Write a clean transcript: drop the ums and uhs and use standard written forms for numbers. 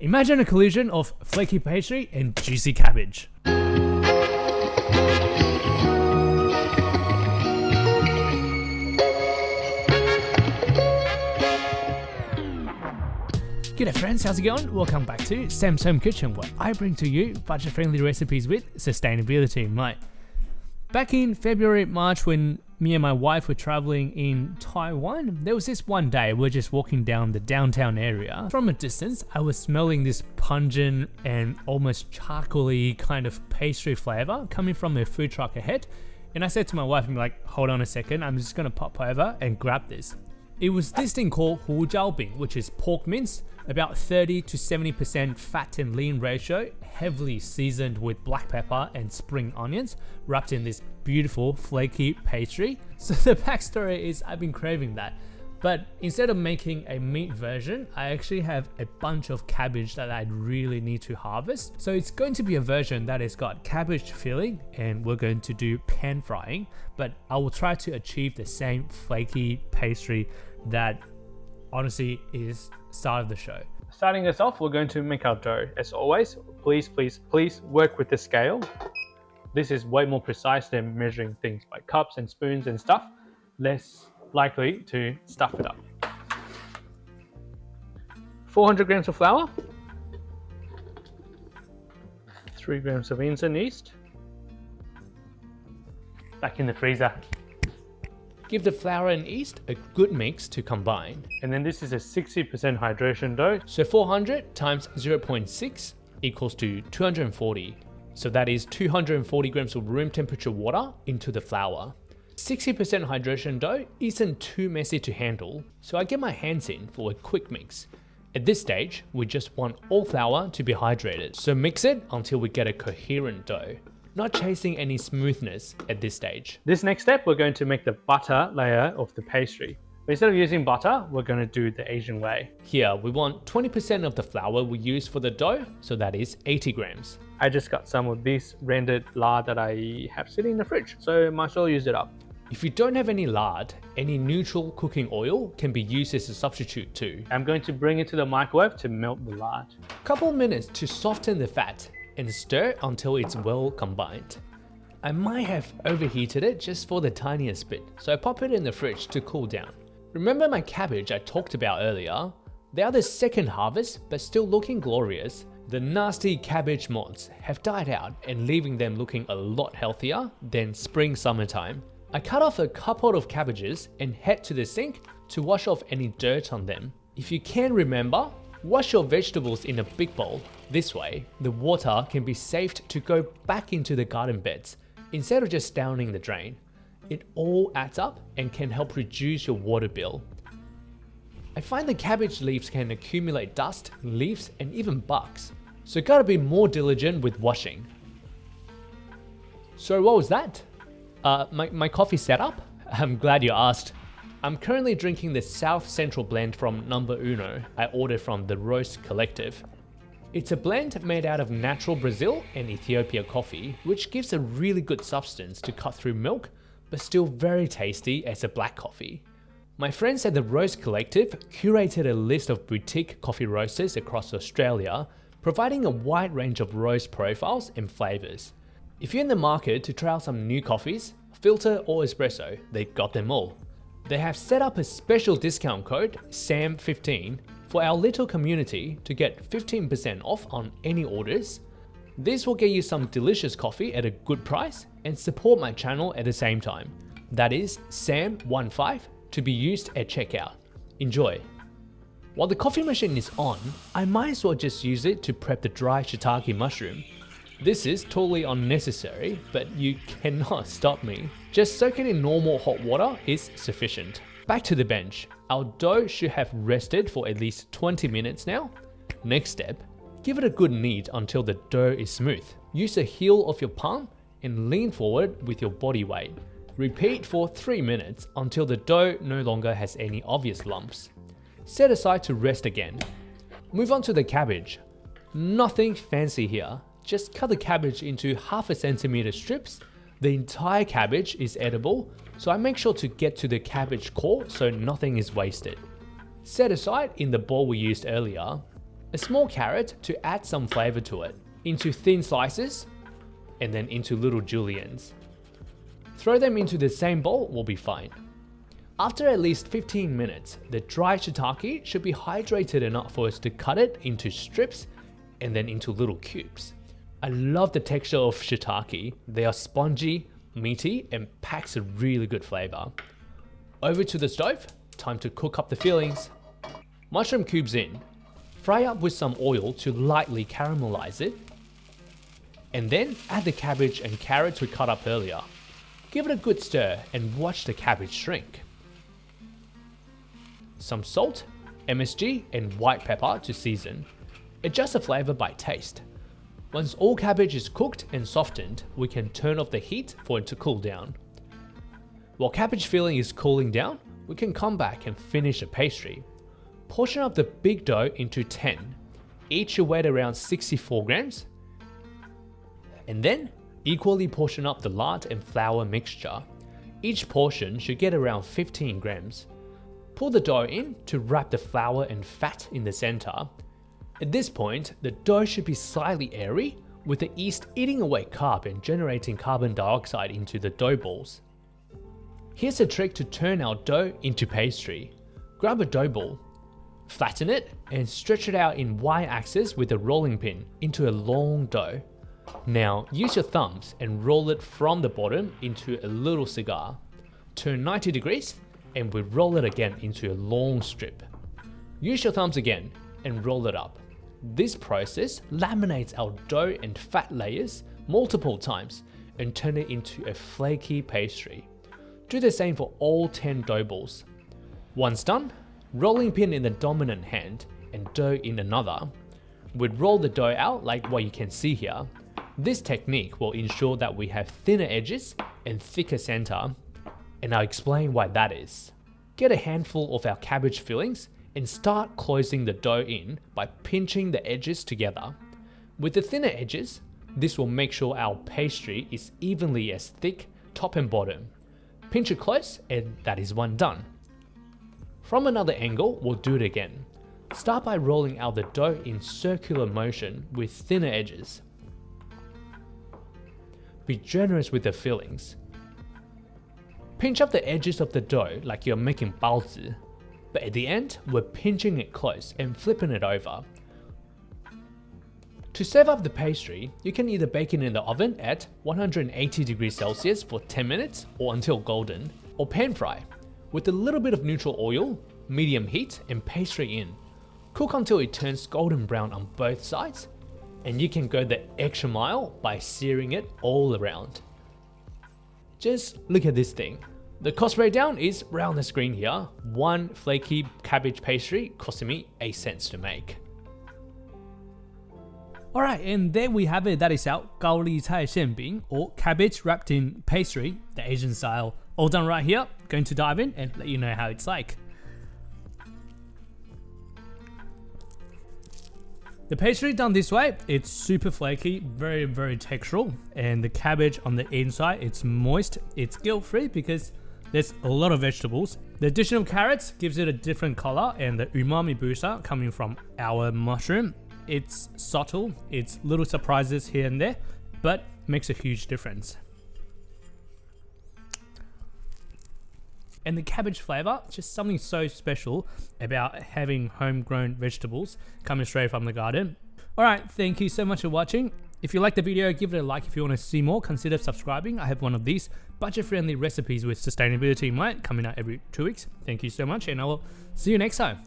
Imagine a collision of flaky pastry and juicy cabbage. G'day friends, how's it going? Welcome back to Sam's Home Kitchen, where I bring to you budget-friendly recipes with sustainability in mind. Back in February, March, when me and my wife were traveling in Taiwan, there was this one day we're just walking down the downtown area. From a distance, I was smelling this pungent and almost charcoaly kind of pastry flavor coming from a food truck ahead. And I said to my wife, I'm like, hold on a second, I'm just gonna pop over and grab this. It was this thing called hujiaobing, which is pork mince, about 30 to 70% fat and lean ratio, heavily seasoned with black pepper and spring onions, wrapped in this beautiful flaky pastry. So the backstory is I've been craving that. But instead of making a meat version, I actually have a bunch of cabbage that I really need to harvest. So it's going to be a version that has got cabbage filling, and we're going to do pan frying, but I will try to achieve the same flaky pastry that honestly is start of the show. Starting us off, we're going to make our dough. As always, please work with the scale. This is way more precise than measuring things by cups and spoons and stuff. Less likely to stuff it up. 400 grams of flour, 3 grams of instant yeast, back in the freezer. Give the flour and yeast a good mix to combine. And then this is a 60% hydration dough. So 400 times 0.6 equals to 240. So that is 240 grams of room temperature water into the flour. 60% hydration dough isn't too messy to handle, so I get my hands in for a quick mix. At this stage, we just want all flour to be hydrated, so mix it until we get a coherent dough. Not chasing any smoothness at this stage. This next step, we're going to make the butter layer of the pastry. But instead of using butter, we're going to do the Asian way. Here, we want 20% of the flour we use for the dough, so that is 80 grams. I just got some of this rendered lard that I have sitting in the fridge, so might as well use it up. If you don't have any lard, any neutral cooking oil can be used as a substitute too. I'm going to bring it to the microwave to melt the lard. Couple minutes to soften the fat and stir until it's well combined. I might have overheated it just for the tiniest bit, so I pop it in the fridge to cool down. Remember my cabbage I talked about earlier? They are the second harvest, but still looking glorious. The nasty cabbage moths have died out and leaving them looking a lot healthier than summertime. I cut off a couple of cabbages and head to the sink to wash off any dirt on them. If you can remember, wash your vegetables in a big bowl. This way, the water can be saved to go back into the garden beds instead of just downing the drain. It all adds up and can help reduce your water bill. I find the cabbage leaves can accumulate dust, leaves, and even bugs, so gotta be more diligent with washing. So what was that? My coffee setup? I'm glad you asked. I'm currently drinking the South Central blend from Number Uno I ordered from the Roast Collective. It's a blend made out of natural Brazil and Ethiopia coffee, which gives a really good substance to cut through milk, but still very tasty as a black coffee. My friends at the Roast Collective curated a list of boutique coffee roasters across Australia, providing a wide range of roast profiles and flavors. If you're in the market to try out some new coffees, filter or espresso, they've got them all. They have set up a special discount code, SAM15, for our little community to get 15% off on any orders. This will get you some delicious coffee at a good price and support my channel at the same time. That is SAM15 to be used at checkout. Enjoy. While the coffee machine is on, I might as well just use it to prep the dry shiitake mushroom. This is totally unnecessary, but you cannot stop me. Just soak it in normal hot water is sufficient. Back to the bench. Our dough should have rested for at least 20 minutes now. Next step, give it a good knead until the dough is smooth. Use the heel of your palm and lean forward with your body weight. Repeat for 3 minutes until the dough no longer has any obvious lumps. Set aside to rest again. Move on to the cabbage. Nothing fancy here. Just cut the cabbage into 1/2 centimeter strips. The entire cabbage is edible, so I make sure to get to the cabbage core so nothing is wasted. Set aside in the bowl we used earlier. A small carrot to add some flavor to it, into thin slices, and then into little juliennes. Throw them into the same bowl will be fine. After at least 15 minutes, the dry shiitake should be hydrated enough for us to cut it into strips and then into little cubes. I love the texture of shiitake. They are spongy, meaty, and packs a really good flavor. Over to the stove, time to cook up the fillings. Mushroom cubes in. Fry up with some oil to lightly caramelize it. And then add the cabbage and carrots we cut up earlier. Give it a good stir and watch the cabbage shrink. Some salt, MSG, and white pepper to season. Adjust the flavor by taste. Once all cabbage is cooked and softened, we can turn off the heat for it to cool down. While cabbage filling is cooling down, we can come back and finish the pastry. Portion up the big dough into 10. Each should weigh around 64 grams. And then, equally portion up the lard and flour mixture. Each portion should get around 15 grams. Pour the dough in to wrap the flour and fat in the center. At this point, the dough should be slightly airy, with the yeast eating away carb and generating carbon dioxide into the dough balls. Here's a trick to turn our dough into pastry. Grab a dough ball, flatten it, and stretch it out in y-axis with a rolling pin into a long dough. Now, use your thumbs and roll it from the bottom into a little cigar. Turn 90 degrees, and we roll it again into a long strip. Use your thumbs again and roll it up. This process laminates our dough and fat layers multiple times and turn it into a flaky pastry. Do the same for all 10 dough balls. Once done, rolling pin in the dominant hand and dough in another. We'd roll the dough out like what you can see here. This technique will ensure that we have thinner edges and thicker center, and I'll explain why that is. Get a handful of our cabbage fillings and start closing the dough in by pinching the edges together. With the thinner edges, this will make sure our pastry is evenly as thick top and bottom. Pinch it close and that is one done. From another angle, we'll do it again. Start by rolling out the dough in circular motion with thinner edges. Be generous with the fillings. Pinch up the edges of the dough like you're making baozi, but at the end, we're pinching it close and flipping it over. To serve up the pastry, you can either bake it in the oven at 180 degrees Celsius for 10 minutes or until golden, or pan fry with a little bit of neutral oil, medium heat, and pastry in. Cook until it turns golden brown on both sides, and you can go the extra mile by searing it all around. Just look at this thing. The cost breakdown is right on the screen here. One flaky cabbage pastry costing me 8 cents to make. Alright, and there we have it. That is our 高丽菜馅饼 or cabbage wrapped in pastry, the Asian style. All done right here. Going to dive in and let you know how it's like. The pastry done this way, it's super flaky, very, very textural, and the cabbage on the inside, it's moist, it's guilt-free because there's a lot of vegetables. The additional carrots gives it a different color, and the umami booster coming from our mushroom, it's subtle, it's little surprises here and there, but makes a huge difference. And the cabbage flavor, just something so special about having homegrown vegetables coming straight from the garden. Alright, thank you so much for watching. If you like the video, give it a like. If you want to see more, consider subscribing. I have one of these budget-friendly recipes with sustainability in mind coming out every 2 weeks. Thank you so much, and I will see you next time.